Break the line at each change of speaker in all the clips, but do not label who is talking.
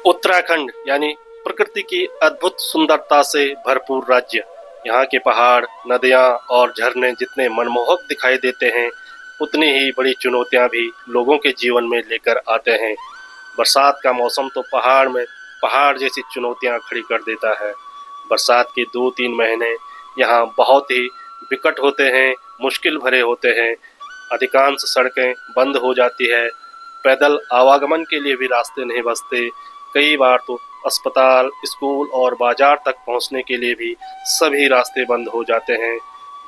उत्तराखंड यानी प्रकृति की अद्भुत सुंदरता से भरपूर राज्य। यहाँ के पहाड़, नदियाँ और झरने जितने मनमोहक दिखाई देते हैं, उतनी ही बड़ी चुनौतियाँ भी लोगों के जीवन में लेकर आते हैं। बरसात का मौसम तो पहाड़ में पहाड़ जैसी चुनौतियाँ खड़ी कर देता है। बरसात के 2-3 महीने यहाँ बहुत ही विकट होते हैं, मुश्किल भरे होते हैं। अधिकांश सड़कें बंद हो जाती है, पैदल आवागमन के लिए भी रास्ते नहीं बचते। कई बार तो अस्पताल, स्कूल और बाजार तक पहुंचने के लिए भी सभी रास्ते बंद हो जाते हैं,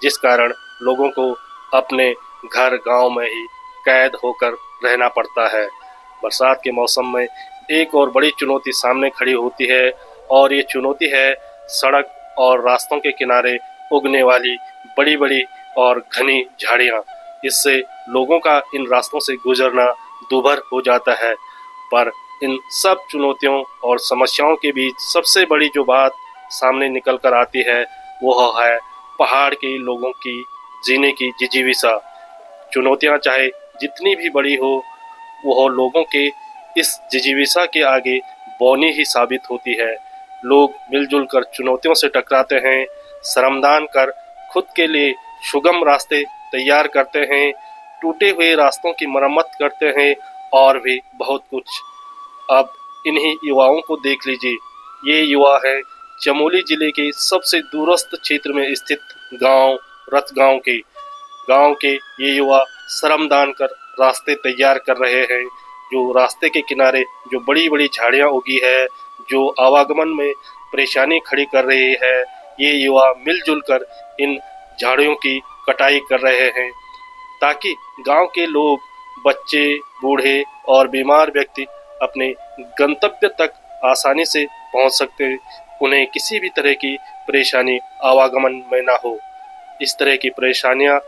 जिस कारण लोगों को अपने घर गांव में ही कैद होकर रहना पड़ता है। बरसात के मौसम में एक और बड़ी चुनौती सामने खड़ी होती है, और ये चुनौती है सड़क और रास्तों के किनारे उगने वाली बड़ी-बड़ी और घनी झाड़ियाँ। इससे लोगों का इन रास्तों से गुजरना दूभर हो जाता है। पर इन सब चुनौतियों और समस्याओं के बीच सबसे बड़ी जो बात सामने निकल कर आती है, वो है पहाड़ के लोगों की जीने की जिजीविसा। चुनौतियां चाहे जितनी भी बड़ी हो, वो लोगों के इस जिजीविसा के आगे बौनी ही साबित होती है। लोग मिलजुल कर चुनौतियों से टकराते हैं, श्रमदान कर खुद के लिए सुगम रास्ते तैयार करते हैं, टूटे हुए रास्तों की मरम्मत करते हैं और भी बहुत कुछ। अब इन्हीं युवाओं को देख लीजिए। ये युवा हैं चमोली जिले के सबसे दूरस्थ क्षेत्र में स्थित गांव रतगांव के। गांव के ये युवा श्रमदान कर रास्ते तैयार कर रहे हैं। जो रास्ते के किनारे जो बड़ी बड़ी झाड़ियां उगी है, जो आवागमन में परेशानी खड़ी कर रही है, ये युवा मिलजुल कर इन झाड़ियों की कटाई कर रहे हैं, ताकि गांव के लोग, बच्चे, बूढ़े और बीमार व्यक्ति अपने गंतव्य तक आसानी से पहुंच सकते, उन्हें किसी भी तरह की परेशानी आवागमन में ना हो। इस तरह की परेशानियां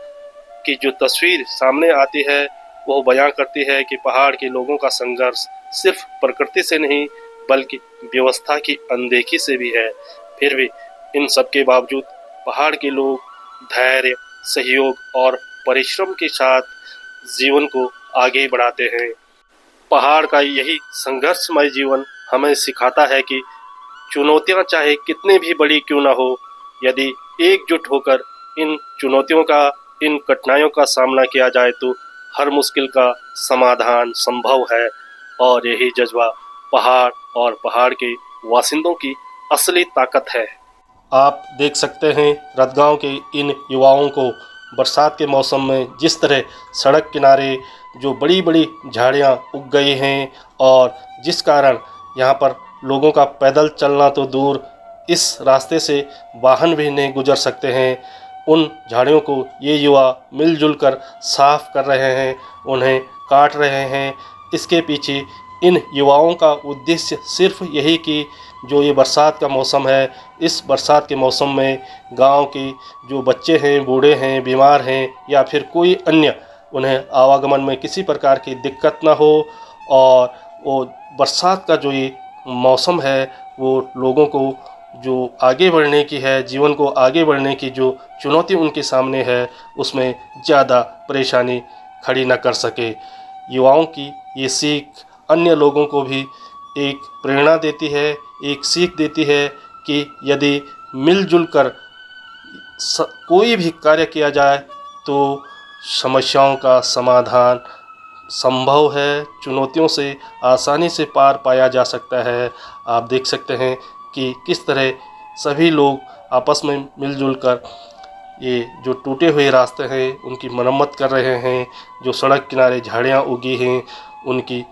की जो तस्वीर सामने आती है, वो बयां करती है कि पहाड़ के लोगों का संघर्ष सिर्फ प्रकृति से नहीं, बल्कि व्यवस्था की अनदेखी से भी है। फिर भी इन सब के बावजूद पहाड़ के लोग धैर्य, सहयोग और परिश्रम के साथ जीवन को आगे बढ़ाते हैं। पहाड़ का यही संघर्षमय जीवन हमें सिखाता है कि चुनौतियां चाहे कितनी भी बड़ी क्यों ना हो, यदि एकजुट होकर इन चुनौतियों का, इन कठिनाइयों का सामना किया जाए तो हर मुश्किल का समाधान संभव है। और यही जज्बा पहाड़ और पहाड़ के वासिंदों की असली ताकत है। आप देख सकते हैं रतगांव के इन युवाओं को बरसात के मौसम में जिस तरह सड़क किनारे जो बड़ी बड़ी झाड़ियां उग गई हैं, और जिस कारण यहाँ पर लोगों का पैदल चलना तो दूर, इस रास्ते से वाहन भी नहीं गुजर सकते हैं। उन झाड़ियों को ये युवा मिलजुल कर साफ कर रहे हैं, उन्हें काट रहे हैं। इसके पीछे इन युवाओं का उद्देश्य सिर्फ यही कि जो ये बरसात का मौसम है, इस बरसात के मौसम में गांव के जो बच्चे हैं, बूढ़े हैं, बीमार हैं या फिर कोई अन्य, उन्हें आवागमन में किसी प्रकार की दिक्कत ना हो। और वो बरसात का जो ये मौसम है, वो लोगों को जो आगे बढ़ने की है, जीवन को आगे बढ़ने की जो चुनौती उनके सामने है, उसमें ज़्यादा परेशानी खड़ी न कर सके। युवाओं की ये सीख अन्य लोगों को भी एक प्रेरणा देती है, एक सीख देती है कि यदि मिलजुल कर कोई भी कार्य किया जाए तो समस्याओं का समाधान संभव है, चुनौतियों से आसानी से पार पाया जा सकता है। आप देख सकते हैं कि किस तरह सभी लोग आपस में मिलजुल कर ये जो टूटे हुए रास्ते हैं उनकी मरम्मत कर रहे हैं, जो सड़क किनारे झाड़ियाँ उगी हैं उनकी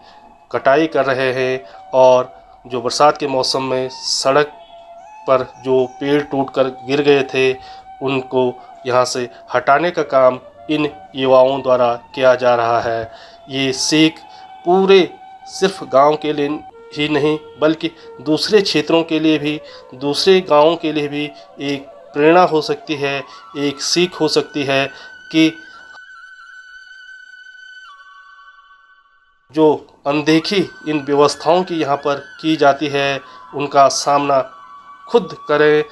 कटाई कर रहे हैं, और जो बरसात के मौसम में सड़क पर जो पेड़ टूटकर गिर गए थे उनको यहाँ से हटाने का काम इन युवाओं द्वारा किया जा रहा है। ये सीख पूरे सिर्फ गांव के लिए ही नहीं, बल्कि दूसरे क्षेत्रों के लिए भी, दूसरे गांवों के लिए भी एक प्रेरणा हो सकती है, एक सीख हो सकती है कि जो अनदेखी इन व्यवस्थाओं की यहाँ पर की जाती है, उनका सामना खुद करें।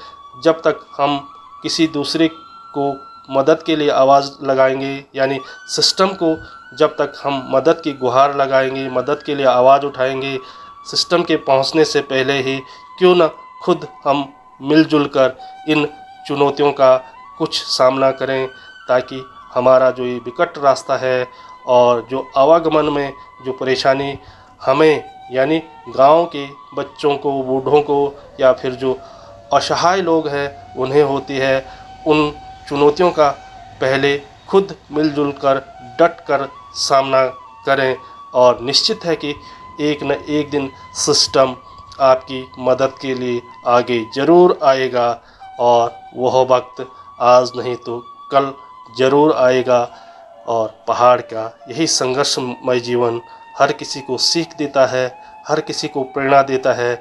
जब तक हम किसी दूसरे को मदद के लिए आवाज़ लगाएंगे, यानी सिस्टम को जब तक हम मदद की गुहार लगाएंगे, मदद के लिए आवाज़ उठाएंगे, सिस्टम के पहुंचने से पहले ही क्यों न खुद हम मिलजुल कर इन चुनौतियों का कुछ सामना करें, ताकि हमारा जो ये विकट रास्ता है और जो आवागमन में जो परेशानी हमें यानी गांव के बच्चों को, बूढ़ों को या फिर जो असहाय लोग हैं उन्हें होती है, उन चुनौतियों का पहले खुद मिलजुल कर डट कर सामना करें। और निश्चित है कि एक न एक दिन सिस्टम आपकी मदद के लिए आगे ज़रूर आएगा, और वह वक्त आज नहीं तो कल ज़रूर आएगा। और पहाड़ का यही संघर्षमय जीवन हर किसी को सीख देता है, हर किसी को प्रेरणा देता है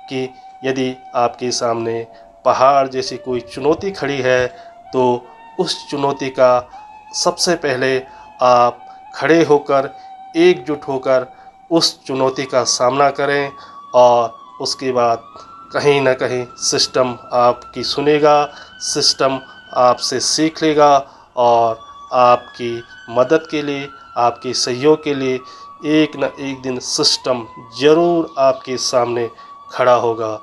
कि यदि आपके सामने पहाड़ जैसी कोई चुनौती खड़ी है तो उस चुनौती का सबसे पहले आप खड़े होकर, एकजुट होकर उस चुनौती का सामना करें, और उसके बाद कहीं ना कहीं सिस्टम आपकी सुनेगा, सिस्टम आपसे सीख लेगा और आपकी मदद के लिए, आपके सहयोग के लिए एक न एक दिन सिस्टम ज़रूर आपके सामने खड़ा होगा।